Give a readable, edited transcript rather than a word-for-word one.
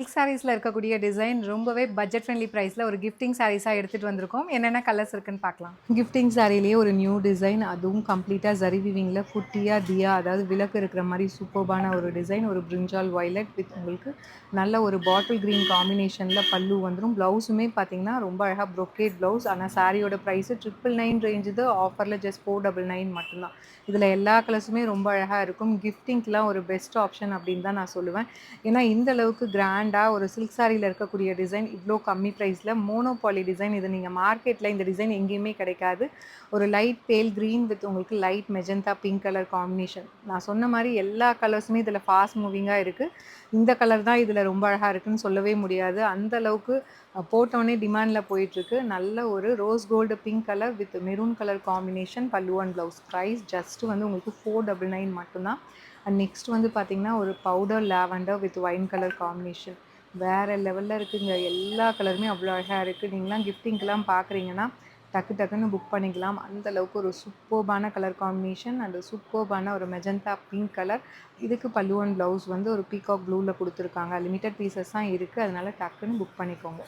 Silk சாரீஸ்ல இருக்கக்கூடிய design ரொம்பவே budget friendly பிரைஸ்ல ஒரு கிஃப்டிங் சாரீஸா எடுத்துட்டு வந்திருக்கோம். என்னென்ன கலர்ஸ் இருக்குன்னு பார்க்கலாம். கிஃப்டிங் சாரிலேயே ஒரு நியூ டிசைன், அதுவும் கம்ப்ளீட்டா ஜரி வீவிங்ல குட்டியா தியா, அதாவது விளக்கு இருக்கிற மாதிரி சூப்பர்பான ஒரு டிசைன். ஒரு பிரிஞ்சால் வயலட் வித் உங்களுக்கு நல்ல ஒரு பாட்டில் கிரீன் காம்பினேஷன்ல பல்லு வந்துடும். பிளவுஸுமே பார்த்தீங்கன்னா ரொம்ப அழகா ப்ரொக்கேட் பிளவுஸ். ஆனால் சாரியோட ப்ரைஸ் 999 ரேஞ்சு. ஆஃபர்ல ஜஸ்ட் 499 மட்டும்தான். இதில் எல்லா கலர்ஸுமே ரொம்ப அழகாக இருக்கும். கிஃப்டிங்க்கெலாம் ஒரு பெஸ்ட் ஆப்ஷன் அப்படின்னு தான் நான் சொல்லுவேன். ஏன்னா இந்த அளவுக்கு கிராண்டாக ஒரு சில்க் சாரியில் இருக்கக்கூடிய டிசைன் இவ்வளோ கம்மி ப்ரைஸில் மோனோபாலி டிசைன். இது நீங்கள் மார்க்கெட்டில் இந்த டிசைன் எங்கேயுமே கிடைக்காது. ஒரு லைட் பேல் க்ரீன் வித் உங்களுக்கு light magenta pink colour combination. நான் சொன்ன மாதிரி எல்லா கலர்ஸுமே இதில் ஃபாஸ்ட் மூவிங்காக இருக்குது. இந்த கலர் தான் இதில் ரொம்ப அழகாக இருக்குதுன்னு சொல்லவே முடியாது. அந்த அளவுக்கு போட்டோன்னே டிமாண்டில் போயிட்டுருக்கு. நல்ல ஒரு rose gold pink colour with maroon colour combination pallu and blouse. Price just வந்து உங்களுக்கு 499 மட்டும்தான். அண்ட் நெக்ஸ்ட் வந்து பார்த்தீங்கன்னா ஒரு powder lavender with wine colour combination. வேறு லெவலில் இருக்குதுங்க. எல்லா கலருமே அவ்வளோ அழகாக இருக்குது. நீங்களாம் கிஃப்டிங்க்கெலாம் பார்க்குறீங்கன்னா டக்கு டக்குன்னு புக் பண்ணிக்கலாம். அந்த அளவுக்கு ஒரு சூப்பர்பான கலர் காம்பினேஷன் அண்ட் சூப்பர்பான ஒரு மெஜந்தா பிங்க் கலர். இதுக்கு பல்லு அண்ட் ப்ளவுஸ் வந்து ஒரு பீகாக் ப்ளூவில் கொடுத்துருக்காங்க. லிமிட்டட் பீசஸ் தான் இருக்குது, அதனால டக்குன்னு புக் பண்ணிக்கோங்க.